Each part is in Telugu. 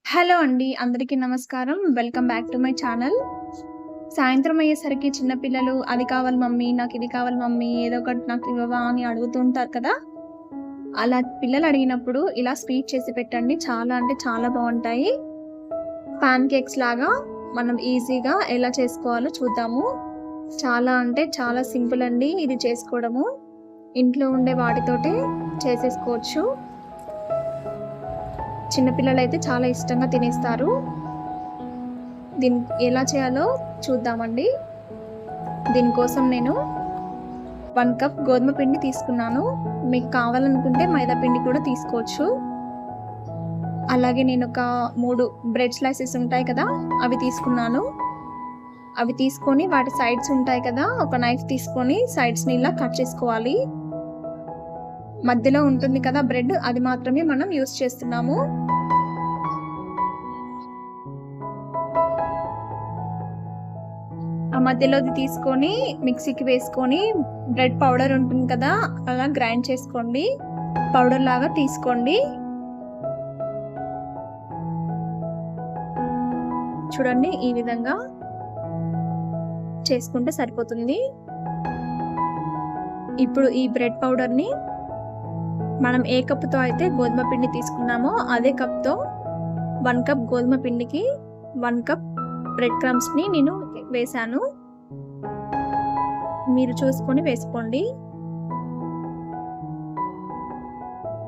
హలో అండి. అందరికీ నమస్కారం. Welcome back to my channel. సాయంత్రం అయ్యేసరికి చిన్న పిల్లలు అది కావాలి మమ్మీ, నాకిది కావాలి మమ్మీ, ఏదో ఒకటి నాకు ఇవ్వవా అని అడుగుతూ ఉంటారు కదా! అలా పిల్లలు అడిగినప్పుడు ఇలా స్వీట్ చేసి పెట్టండి. చాలా అంటే చాలా బావుంటాయి. పాన్ కేక్స్ లాగా మనం ఈజీగా ఎలా చేసుకోవాలో చూద్దాము. చాలా అంటే చాలా సింపుల్ అండి ఇది చేసుకోవడము. ఇంట్లో ఉండే వాటితోటే చేసేసుకోవచ్చు. చిన్న పిల్లలైతే చాలా ఇష్టంగా తినేస్తారు. దీన్ని ఎలా చేయాలో చూద్దామండి. దీనికోసం నేను 1 కప్ గోధుమ పిండి తీసుకున్నాను. మీకు కావాలనుకుంటే మైదా పిండి కూడా తీసుకోవచ్చు. అలాగే నేను ఒక 3 బ్రెడ్ స్లైసెస్ ఉంటాయి కదా! అవి తీసుకున్నాను. అవి తీసుకొని వాటి సైడ్స్ ఉంటాయి కదా! ఒక నైఫ్ తీసుకొని సైడ్స్‌ని ఇలా కట్ చేసుకోవాలి. మధ్యలో ఉంటుంది కదా బ్రెడ్, అది మాత్రమే మనం యూజ్ చేస్తున్నాము. ఆ మధ్యలోది తీసుకొని మిక్సీకి వేసుకొని బ్రెడ్ పౌడర్ ఉంటుంది కదా, అలా గ్రైండ్ చేసుకోండి. పౌడర్ లాగా తీసుకోండి. చూడండి, ఈ విధంగా చేసుకుంటే సరిపోతుంది. ఇప్పుడు ఈ బ్రెడ్ పౌడర్‌ని మనం ఏ కప్పుతో అయితే గోధుమ పిండి తీసుకున్నామో అదే కప్‌తో 1 కప్ గోధుమ పిండికి 1 కప్ బ్రెడ్ క్రమ్స్‌ని నేను వేశాను. మీరు చూసుకొని వేసుకోండి.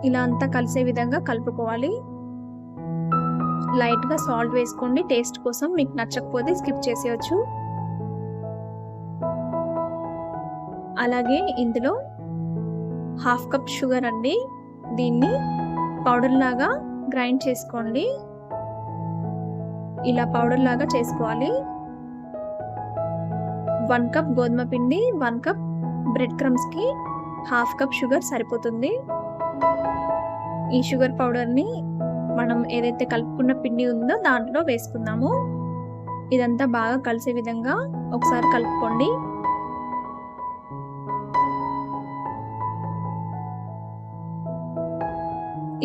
ఇలా అంతా కలిసే విధంగా కలుపుకోవాలి. లైట్‌గా సాల్ట్ వేసుకోండి టేస్ట్ కోసం. మీకు నచ్చకపోతే స్కిప్ చేసేయొచ్చు. అలాగే ఇందులో 1/2 కప్ షుగర్ అండి. దీన్ని పౌడర్ లాగా గ్రైండ్ చేసుకోండి. ఇలా పౌడర్ లాగా చేసుకోవాలి. 1 కప్ గోధుమ పిండి, 1 కప్ బ్రెడ్ క్రమ్స్‌కి 1/2 కప్ షుగర్ సరిపోతుంది. ఈ షుగర్ పౌడర్‌ని మనం ఏదైతే కలుపుకున్న పిండి ఉందో దాంట్లో వేసుకుందాము. ఇదంతా బాగా కలిసే విధంగా ఒకసారి కలుపుకోండి.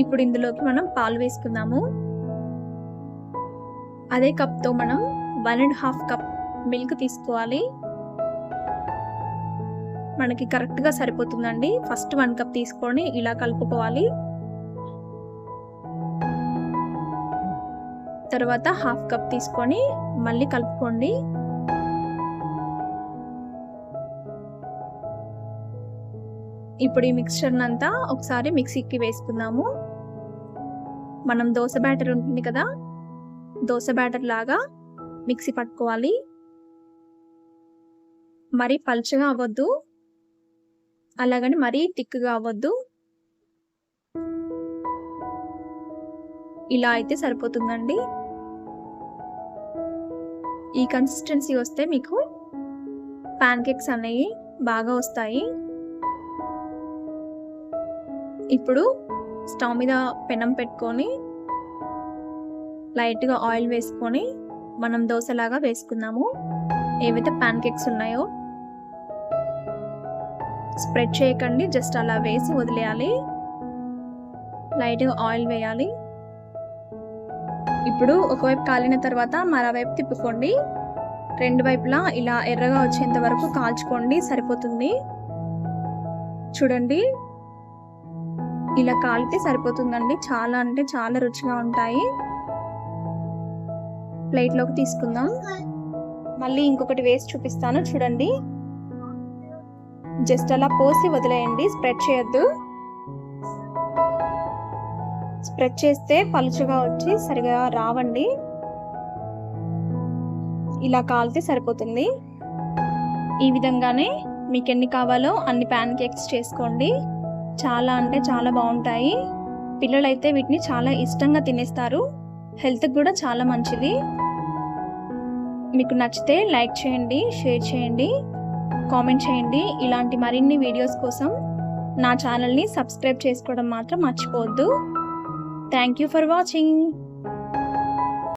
ఇప్పుడు ఇందులోకి మనం పాలు వేసుకుందాము. అదే కప్‌తో మనం 1.5 కప్ మిల్క్ తీసుకోవాలి. మనకి కరెక్ట్‌గా సరిపోతుందండి. ఫస్ట్ 1 కప్ తీసుకొని ఇలా కలుపుకోవాలి. తర్వాత 1/2 కప్ తీసుకొని మళ్ళీ కలుపుకోండి. ఇప్పుడు ఈ మిక్స్చర్‌ని అంతా ఒకసారి మిక్సీకి వేసుకుందాము. మనం దోస బ్యాటర్ ఉంటుంది కదా, దోస బ్యాటర్ లాగా మిక్సీ పట్టుకోవాలి. మరీ పల్చగా అవ్వద్దు, అలాగని మరీ థిక్‌గా అవ్వద్దు. ఇలా అయితే సరిపోతుందండి. ఈ కన్సిస్టెన్సీ వస్తే మీకు పాన్ కేక్స్ అనేవి బాగా వస్తాయి. ఇప్పుడు స్టవ్ మీద పెనం పెట్టుకొని లైట్‌గా ఆయిల్ వేసుకొని మనం దోసలాగా వేసుకుందాము. ఏవైతే పాన్ కేక్స్ ఉన్నాయో స్ప్రెడ్ చేయకండి, జస్ట్ అలా వేసి వదిలేయాలి. లైట్‌గా ఆయిల్ వేయాలి. ఇప్పుడు ఒకవైపు కాలిన తర్వాత మరోవైపు తిప్పుకోండి. 2 వైపులా ఇలా ఎర్రగా వచ్చేంత వరకు కాల్చుకోండి, సరిపోతుంది. చూడండి, ఇలా కాలితే సరిపోతుందండి. చాలా అంటే చాలా రుచిగా ఉంటాయి. ప్లేట్‌లోకి తీసుకుందాం. మళ్ళీ ఇంకొకటి వేసి చూపిస్తాను చూడండి. జస్ట్ అలా పోసి వదిలేయండి, స్ప్రెడ్ చేయొద్దు. స్ప్రెడ్ చేస్తే పలుచగా వచ్చి సరిగా రావండి. ఇలా కాలితే సరిపోతుంది. ఈ విధంగానే మీకు ఎన్ని కావాలో అన్ని పాన్ కేక్స్ చేసుకోండి. చాలా అంటే చాలా బాగుంటాయి. పిల్లలైతే వీటిని చాలా ఇష్టంగా తినేస్తారు. హెల్త్‌కి కూడా చాలా మంచిది. మీకు నచ్చితే లైక్ చేయండి, షేర్ చేయండి, కామెంట్ చేయండి. ఇలాంటి మరిన్ని వీడియోస్ కోసం నా ఛానల్‌ని సబ్స్క్రైబ్ చేసుకోవడం మాత్రం మర్చిపోవద్దు. Thank you for watching.